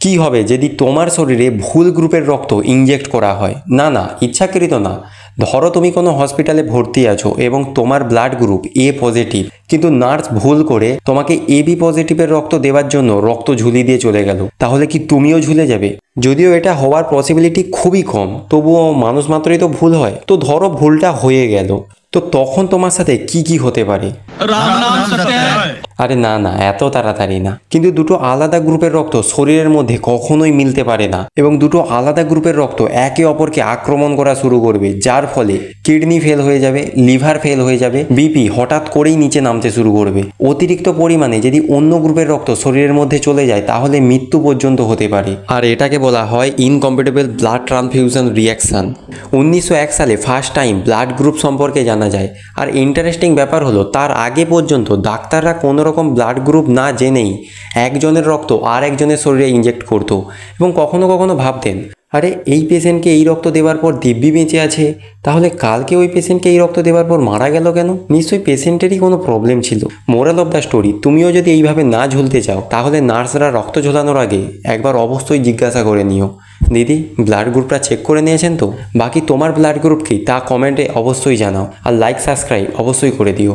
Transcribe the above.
কি হবে যদি তোমার শরীরে ভুল গ্রুপের রক্ত ইনজেক্ট করা হয়? না না, ইচ্ছাকৃত না। ধরো তুমি কোনো হসপিটালে ভর্তি আছো এবং তোমার ব্লাড গ্রুপ এ পজিটিভ, কিন্তু নার্স ভুল করে তোমাকে এবি পজিটিভের রক্ত দেওয়ার জন্য রক্ত ঝুলিয়ে দিয়ে চলে গেল, তাহলে কি তুমিও ঝুলে যাবে? যদিও এটা হওয়ার পসিবিলিটি খুবই কম, তবুও মানুষ মাত্রই তো ভুল হয়। তো ধরো ভুলটা হয়ে গেল, তো তখন তোমার সাথে কি কি হতে পারে? আরে না না, এত তাড়াতাড়ি না। কিন্তু দুটো আলাদা গ্রুপের রক্ত শরীরের মধ্যে কখনোই মিলতে পারে না, এবং দুটো আলাদা গ্রুপের রক্ত একে অপরকে আক্রমণ করা শুরু করবে, যার ফলে কিডনি ফেল হয়ে যাবে, লিভার ফেল হয়ে যাবে, বিপি হঠাৎ করেই নিচে নামতে শুরু করবে। অতিরিক্ত পরিমাণে যদি অন্য গ্রুপের রক্ত শরীরের মধ্যে চলে যায়, তাহলে মৃত্যু পর্যন্ত হতে পারে। আর এটাকে বলা হয় ইনকম্প্যাটিবল ব্লাড ট্রান্সফিউশন রিঅ্যাকশন। 1901 সালে ফার্স্ট টাইম ব্লাড গ্রুপ সম্পর্কে জানা যায়। আর ইন্টারেস্টিং ব্যাপার হলো, তার আগে পর্যন্ত ডাক্তাররা কোনো রকম ব্লাড গ্রুপ না জেনেই একজনের রক্ত আর একজনের শরীরে ইনজেক্ট করতো, এবং কখনো কখনো ভাবতেন, আরে এই পেশেন্টকে এই রক্ত দেওয়ার পর দিব্যি বেঁচে আছে, তাহলে কালকে ওই পেশেন্টকে এই রক্ত দেওয়ার পর মারা গেল কেন? নিশ্চয়ই পেশেন্টেরই কোনো প্রবলেম ছিল। মোরাল অফ দ্য স্টোরি, তুমিও যদি এইভাবে না ঝুলতে চাও, তাহলে নার্সরা রক্ত ঝোলানোর আগে একবার অবশ্যই জিজ্ঞাসা করে নিও, দিদি ব্লাড গ্রুপটা চেক করে নিয়েছেন তো? বাকি তোমার ব্লাড গ্রুপ কি তা কমেন্টে অবশ্যই জানাও, আর লাইক সাবস্ক্রাইব অবশ্যই করে দিও।